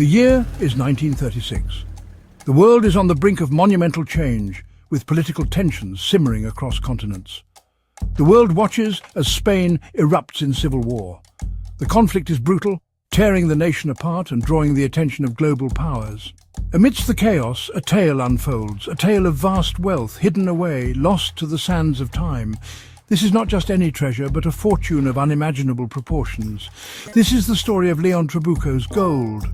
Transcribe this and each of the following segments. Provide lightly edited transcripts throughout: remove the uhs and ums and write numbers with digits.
The year is 1936. The world is on the brink of monumental change, with political tensions simmering across continents. The world watches as Spain erupts in civil war. The conflict is brutal, tearing the nation apart and drawing the attention of global powers. Amidst the chaos, a tale unfolds, a tale of vast wealth, hidden away, lost to the sands of time. This is not just any treasure, but a fortune of unimaginable proportions. This is the story of Leon Trabuco's gold,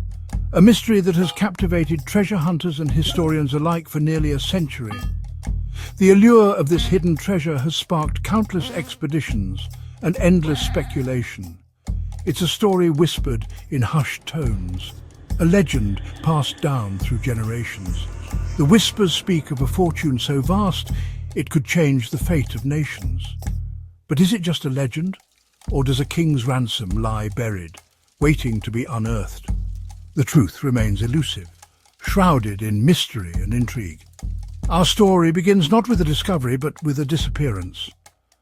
a mystery that has captivated treasure hunters and historians alike for nearly a century. The allure of this hidden treasure has sparked countless expeditions and endless speculation. It's a story whispered in hushed tones, a legend passed down through generations. The whispers speak of a fortune so vast it could change the fate of nations. But is it just a legend, or does a king's ransom lie buried, waiting to be unearthed? The truth remains elusive, shrouded in mystery and intrigue. Our story begins not with a discovery, but with a disappearance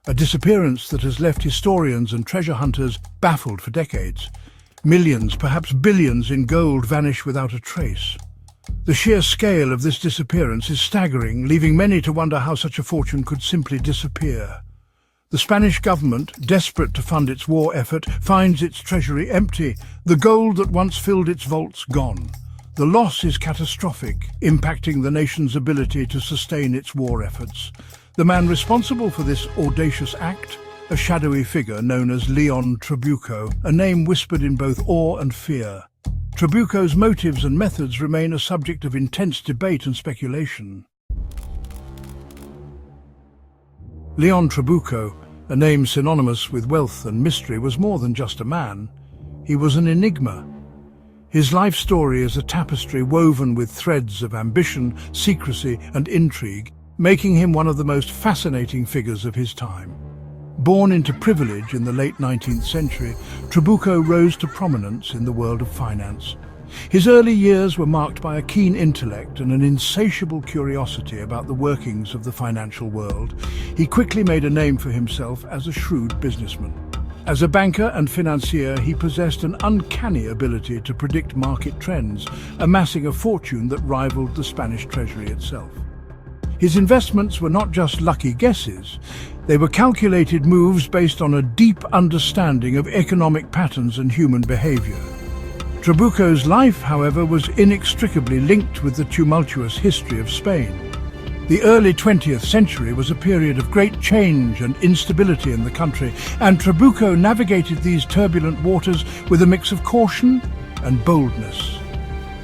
that has left historians and treasure hunters baffled for decades. Millions, perhaps billions in gold vanish without a trace. The sheer scale of this disappearance is staggering, leaving many to wonder how such a fortune could simply disappear. The Spanish government, desperate to fund its war effort, finds its treasury empty, the gold that once filled its vaults gone. The loss is catastrophic, impacting the nation's ability to sustain its war efforts. The man responsible for this audacious act, a shadowy figure known as Leon Trabuco, a name whispered in both awe and fear. Trabuco's motives and methods remain a subject of intense debate and speculation. Leon Trabuco, a name synonymous with wealth and mystery, was more than just a man. He was an enigma. His life story is a tapestry woven with threads of ambition, secrecy, and intrigue, making him one of the most fascinating figures of his time. Born into privilege in the late 19th century, Trabuco rose to prominence in the world of finance. His early years were marked by a keen intellect and an insatiable curiosity about the workings of the financial world. He quickly made a name for himself as a shrewd businessman. As a banker and financier, he possessed an uncanny ability to predict market trends, amassing a fortune that rivaled the Spanish treasury itself. His investments were not just lucky guesses, they were calculated moves based on a deep understanding of economic patterns and human behavior. Trabuco's life, however, was inextricably linked with the tumultuous history of Spain. The early 20th century was a period of great change and instability in the country, and Trabuco navigated these turbulent waters with a mix of caution and boldness.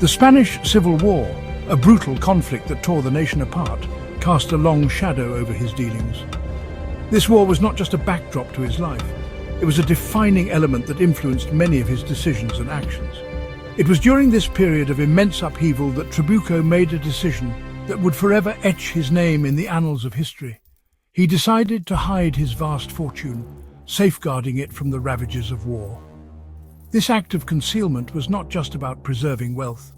The Spanish Civil War, a brutal conflict that tore the nation apart, cast a long shadow over his dealings. This war was not just a backdrop to his life, it was a defining element that influenced many of his decisions and actions. It was during this period of immense upheaval that Trabuco made a decision that would forever etch his name in the annals of history. He decided to hide his vast fortune, safeguarding it from the ravages of war. This act of concealment was not just about preserving wealth.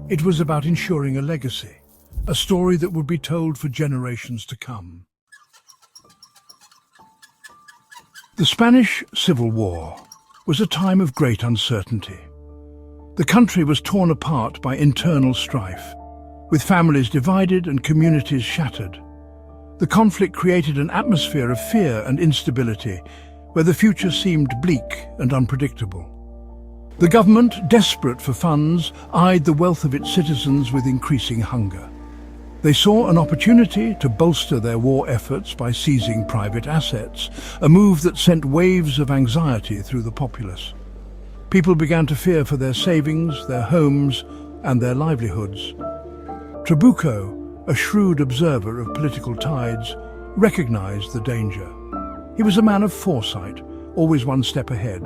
It was about ensuring a legacy, a story that would be told for generations to come. The Spanish Civil War was a time of great uncertainty. The country was torn apart by internal strife, with families divided and communities shattered. The conflict created an atmosphere of fear and instability, where the future seemed bleak and unpredictable. The government, desperate for funds, eyed the wealth of its citizens with increasing hunger. They saw an opportunity to bolster their war efforts by seizing private assets, a move that sent waves of anxiety through the populace. People began to fear for their savings, their homes, and their livelihoods. Trabuco, a shrewd observer of political tides, recognized the danger. He was a man of foresight, always one step ahead.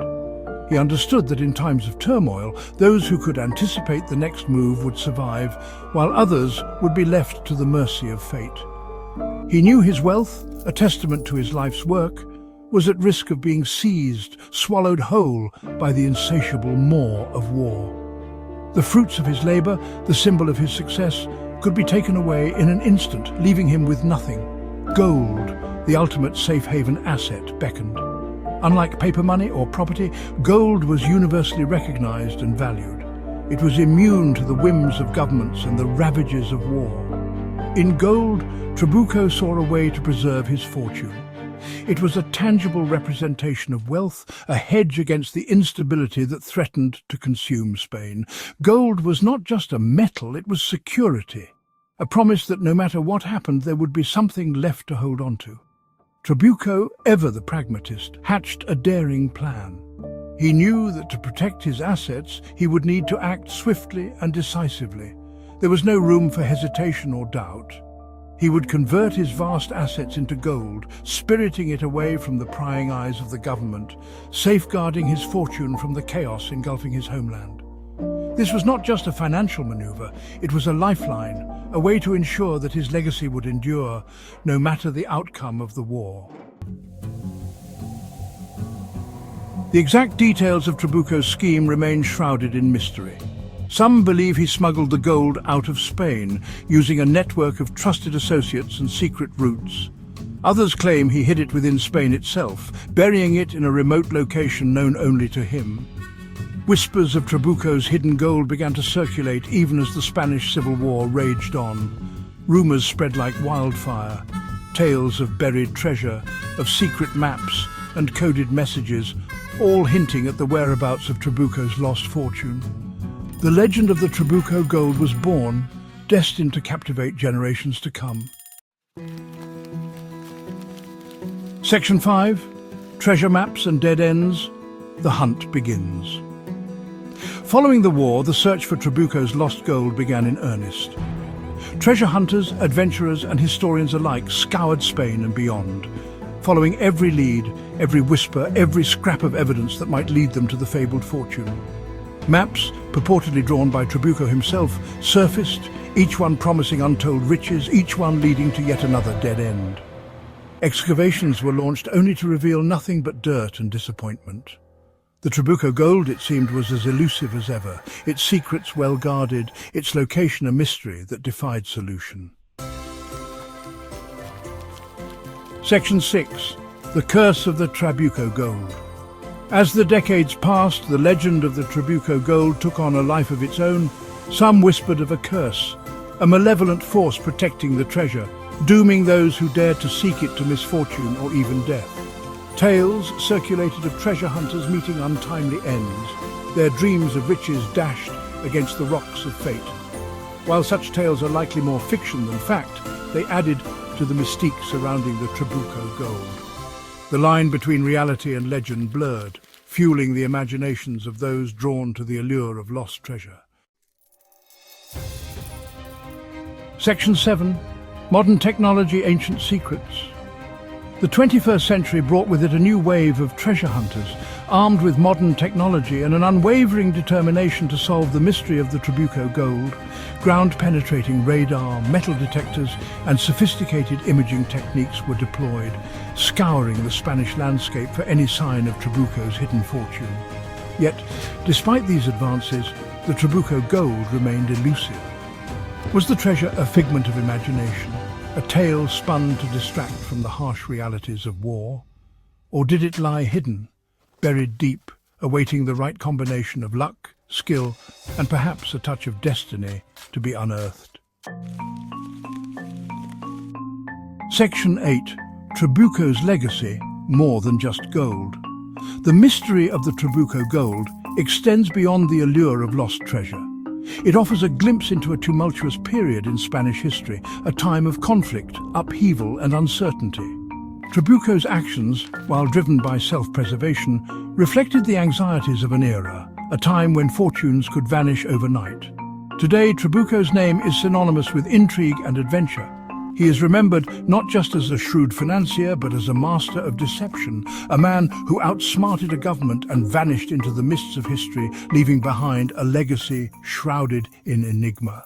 He understood that in times of turmoil, those who could anticipate the next move would survive, while others would be left to the mercy of fate. He knew his wealth, a testament to his life's work, was at risk of being seized, swallowed whole by the insatiable maw of war. The fruits of his labor, the symbol of his success, could be taken away in an instant, leaving him with nothing. Gold, the ultimate safe haven asset, beckoned. Unlike paper money or property, gold was universally recognized and valued. It was immune to the whims of governments and the ravages of war. In gold, Trabuco saw a way to preserve his fortune. It was a tangible representation of wealth, a hedge against the instability that threatened to consume Spain. Gold was not just a metal, it was security, a promise that no matter what happened, there would be something left to hold on to. Trabuco, ever the pragmatist, hatched a daring plan. He knew that to protect his assets, he would need to act swiftly and decisively. There was no room for hesitation or doubt. He would convert his vast assets into gold, spiriting it away from the prying eyes of the government, safeguarding his fortune from the chaos engulfing his homeland. This was not just a financial maneuver, it was a lifeline, a way to ensure that his legacy would endure, no matter the outcome of the war. The exact details of Trabuco's scheme remain shrouded in mystery. Some believe he smuggled the gold out of Spain, using a network of trusted associates and secret routes. Others claim he hid it within Spain itself, burying it in a remote location known only to him. Whispers of Trabuco's hidden gold began to circulate even as the Spanish Civil War raged on. Rumors spread like wildfire, tales of buried treasure, of secret maps and coded messages, all hinting at the whereabouts of Trabuco's lost fortune. The legend of the Trabuco gold was born, destined to captivate generations to come. Section 5. Treasure Maps and Dead Ends. The hunt begins. Following the war, the search for Trabuco's lost gold began in earnest. Treasure hunters, adventurers and historians alike scoured Spain and beyond, following every lead, every whisper, every scrap of evidence that might lead them to the fabled fortune. Maps, purportedly drawn by Trabuco himself, surfaced, each one promising untold riches, each one leading to yet another dead end. Excavations were launched only to reveal nothing but dirt and disappointment. The Trabuco gold, it seemed, was as elusive as ever, its secrets well guarded, its location a mystery that defied solution. Section 6. The Curse of the Trabuco Gold. As the decades passed, the legend of the Trabuco gold took on a life of its own. Some whispered of a curse, a malevolent force protecting the treasure, dooming those who dared to seek it to misfortune or even death. Tales circulated of treasure hunters meeting untimely ends, their dreams of riches dashed against the rocks of fate. While such tales are likely more fiction than fact, they added to the mystique surrounding the Trabuco gold. The line between reality and legend blurred, fueling the imaginations of those drawn to the allure of lost treasure. Section 7. Modern Technology, Ancient Secrets. The 21st century brought with it a new wave of treasure hunters, armed with modern technology and an unwavering determination to solve the mystery of the Trabuco gold. Ground-penetrating radar, metal detectors and sophisticated imaging techniques were deployed, scouring the Spanish landscape for any sign of Trabuco's hidden fortune. Yet, despite these advances, the Trabuco gold remained elusive. Was the treasure a figment of imagination, a tale spun to distract from the harsh realities of war? Or did it lie hidden, buried deep, awaiting the right combination of luck, skill, and perhaps a touch of destiny to be unearthed? Section 8. Trabuco's legacy, more than just gold. The mystery of the Trabuco gold extends beyond the allure of lost treasure. It offers a glimpse into a tumultuous period in Spanish history, a time of conflict, upheaval and uncertainty. Trabuco's actions, while driven by self-preservation, reflected the anxieties of an era, a time when fortunes could vanish overnight. Today, Trabuco's name is synonymous with intrigue and adventure. He is remembered not just as a shrewd financier, but as a master of deception, a man who outsmarted a government and vanished into the mists of history, leaving behind a legacy shrouded in enigma.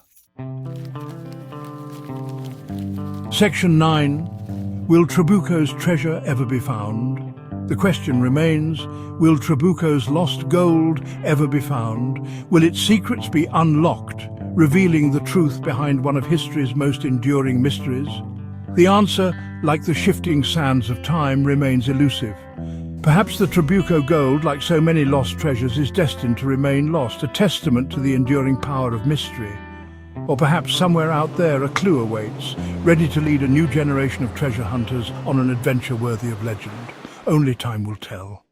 Section 9. Will Trabuco's treasure ever be found? The question remains, will Trabuco's lost gold ever be found? Will its secrets be unlocked, revealing the truth behind one of history's most enduring mysteries? The answer, like the shifting sands of time, remains elusive. Perhaps the Trabuco gold, like so many lost treasures, is destined to remain lost, a testament to the enduring power of mystery. Or perhaps somewhere out there a clue awaits, ready to lead a new generation of treasure hunters on an adventure worthy of legend. Only time will tell.